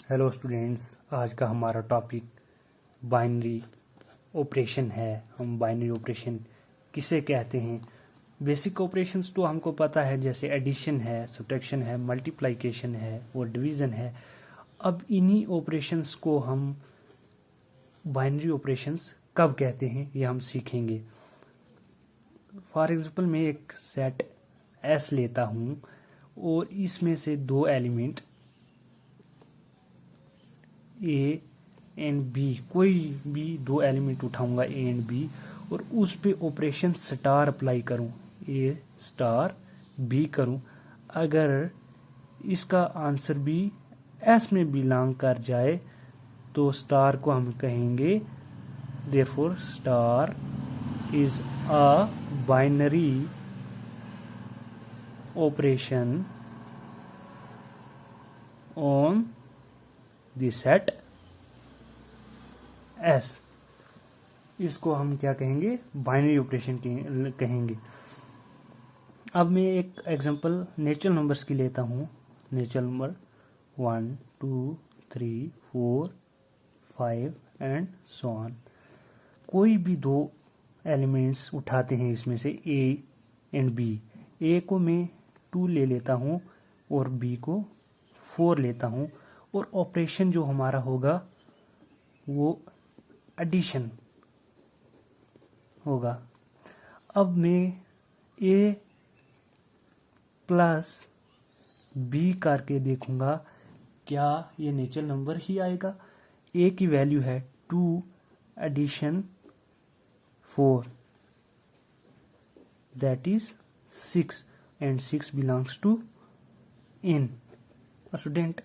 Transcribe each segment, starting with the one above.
Hello students, आज का हमारा टॉपिक बाइनरी ऑपरेशन है। हम बाइनरी ऑपरेशन किसे कहते हैं? बेसिक ऑपरेशंस तो हमको पता है, जैसे एडिशन है, सब्ट्रैक्शन है, मल्टीप्लिकेशन है और डिवीज़न है। अब इन्हीं ऑपरेशंस को हम बाइनरी ऑपरेशंस कब कहते हैं ये हम सीखेंगे। फॉर एग्जांपल मैं एक सेट एस लेता हूँ और इसमें से दो एलिमेंट ए एंड बी, कोई भी दो एलिमेंट उठाऊंगा ए एंड बी, और उस पे ऑपरेशन स्टार अप्लाई करूं, ए स्टार बी करूं। अगर इसका आंसर भी एस में बिलोंग कर जाए तो स्टार को हम कहेंगे therefore star is a binary operation on the set S. इसको हम क्या कहेंगे? बाइनरी ऑपरेशन कहेंगे। अब मैं एक एग्जांपल नेचुरल नंबर्स की लेता हूँ। Natural number 1 2 3 4 5 and so on. कोई भी दो एलिमेंट्स उठाते हैं इसमें से ए एंड बी। ए को मैं 2 ले लेता हूँ और बी को 4 लेता हूँ, और ऑपरेशन जो हमारा होगा वो एडिशन होगा। अब मैं ए प्लस बी करके देखूंगा क्या ये नेचुरल नंबर ही आएगा। ए की वैल्यू है 2 addition 4, that is 6 and 6 belongs to N. Student,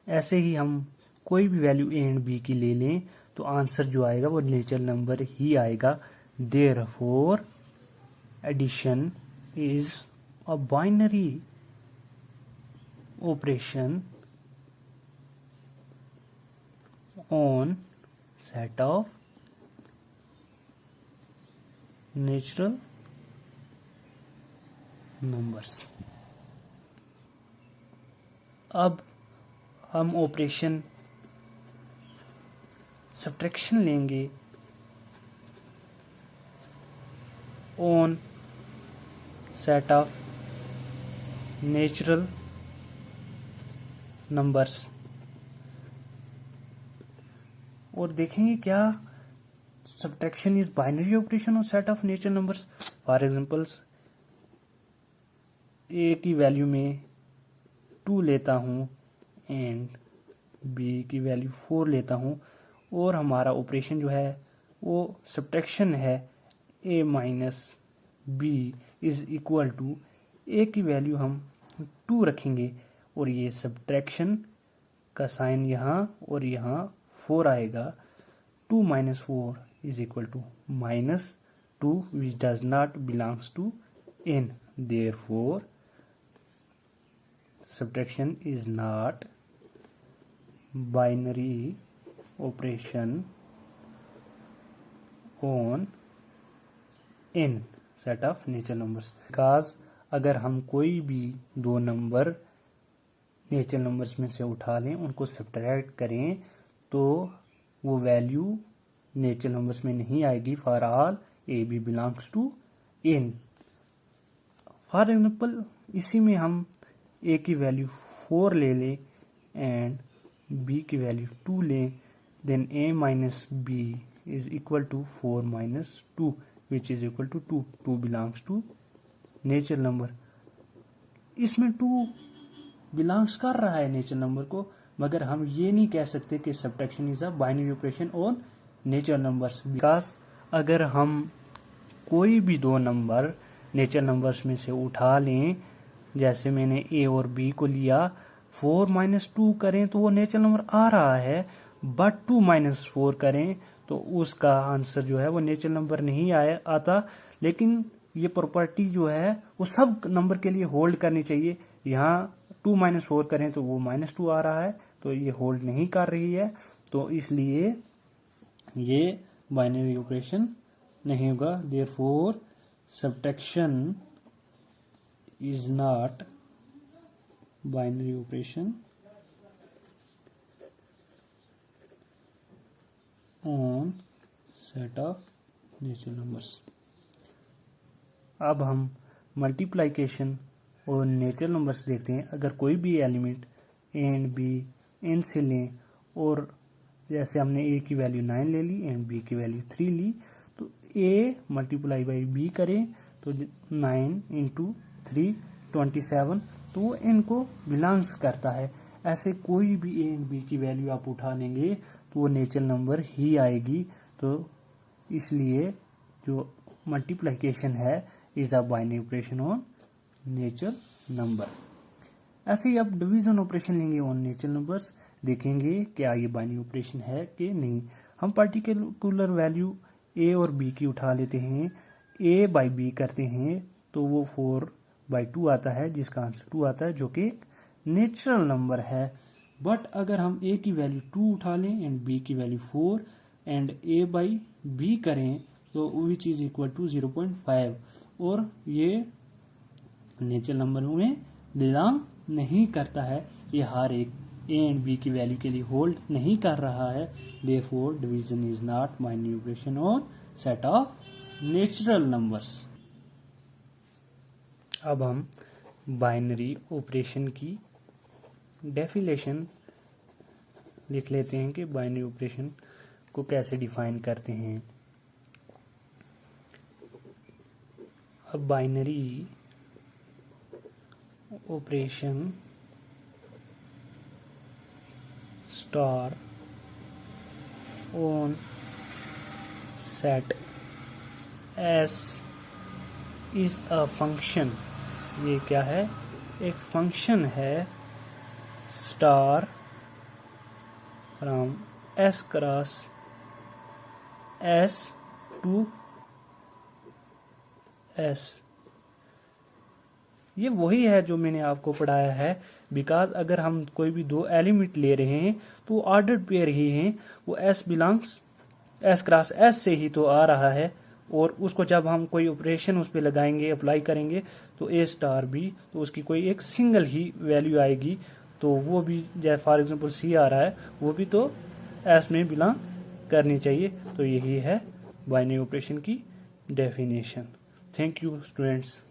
ऐसे ही हम कोई भी वैल्यू ए एंड बी की ले लें तो आंसर जो आएगा वो नेचुरल नंबर ही आएगा। Therefore addition is a binary operation on set of natural numbers. अब हम ऑपरेशन सब्ट्रैक्शन लेंगे on set of natural numbers, और देखेंगे क्या subtraction is binary operation on set of natural numbers. For examples, a की value में 2 लेता हूँ एंड बी की वैल्यू 4 लेता हूँ, और हमारा ऑपरेशन जो है वो सब्ट्रैक्शन है। A minus B is equal to, a की वैल्यू हम 2 रखेंगे और ये सब्ट्रैक्शन का साइन यहाँ और यहाँ 4 आएगा। 2 minus 4 is equal to -2 which does not belongs to n। Therefore subtraction is not binary operation on n set of natural numbers, because अगर हम कोई भी दो नंबर नेचुरल नंबर्स में से उठा लें, उनको सब्ट्रैक्ट करें, तो वो वैल्यू नेचुरल नंबर्स में नहीं आएगी। For all A B belongs to n। For example, इसी में हम ए की वैल्यू 4 ले लें एंड बी की वैल्यू 2 लें, then A minus B is equal to 4 minus 2 which is equal to 2। 2 belongs to natural number. इसमें 2 बिलोंग्स कर रहा है नेचुरल नंबर को, मगर हम ये नहीं कह सकते कि subtraction is a binary operation on natural numbers. Because अगर हम कोई भी दो नंबर नेचुरल नंबर्स में से उठा लें, जैसे मैंने ए और बी को लिया, 4 माइनस 2 करें तो वो नेचुरल नंबर आ रहा है, बट 2 माइनस 4 करें तो उसका आंसर जो है वो नेचुरल नंबर नहीं आता। लेकिन ये प्रॉपर्टी जो है वो सब नंबर के लिए होल्ड करनी चाहिए। यहाँ 2 माइनस 4 करें तो वो -2 आ रहा है, तो ये होल्ड नहीं कर रही है, तो इसलिए ये बाइनरी ऑपरेशन नहीं होगा। Therefore subtraction is not binary operation on set of natural numbers. अब हम मल्टीप्लिकेशन और नेचुरल नंबर्स देखते हैं। अगर कोई भी element A and B N से लें और जैसे हमने ए की वैल्यू 9 ले ली एंड बी की वैल्यू 3 ली, तो ए मल्टीप्लाई बाई बी करें तो 9 इंटू 3 27, तो वो एन को बिलोंग्स करता है। ऐसे कोई भी ए एंड बी की वैल्यू आप उठा लेंगे तो वो नेचुरल नंबर ही आएगी। तो इसलिए जो मल्टीप्लिकेशन है is a binary operation on natural number. ऐसे ही आप डिवीजन ऑपरेशन लेंगे ऑन नेचुरल नंबर्स, देखेंगे क्या ये बाइनरी ऑपरेशन है कि नहीं। हम पर्टिकुलर वैल्यू ए और बी की उठा लेते हैं, ए बाई बी करते हैं तो वो 4/2 आता है, जिसका आंसर 2 आता है, जो कि एक नेचुरल नंबर है। बट अगर हम ए की वैल्यू 2 उठा लें एंड बी की value 4 and A by B करें तो विच इज इक्वल टू 0.5, और ये नेचुरल नंबर में बिलोंग नहीं करता है। ये हर एक ए एंड बी की वैल्यू के लिए होल्ड नहीं कर रहा है। Therefore division is not binary operation on set of natural numbers. अब हम बाइनरी ऑपरेशन की डेफिनेशन लिख लेते हैं कि बाइनरी ऑपरेशन को कैसे डिफाइन करते हैं। अब binary operation star on set S is a function. ये क्या है? एक फंक्शन है star from S cross S to S. ये वही है जो मैंने आपको पढ़ाया है। बिकॉज अगर हम कोई भी दो एलिमेंट ले रहे हैं तो ऑर्डर्ड पेयर ही हैं, वो S belongs S cross S से ही तो आ रहा है, और उसको जब हम कोई ऑपरेशन उस पर लगाएंगे, अप्लाई करेंगे, तो ए स्टार भी, तो उसकी कोई एक सिंगल ही वैल्यू आएगी। तो वो भी जैसे फॉर एग्जांपल सी आ रहा है, वो भी तो एस में बिलोंग करनी चाहिए। तो यही है बाइनरी ऑपरेशन की डेफिनेशन। Thank you students.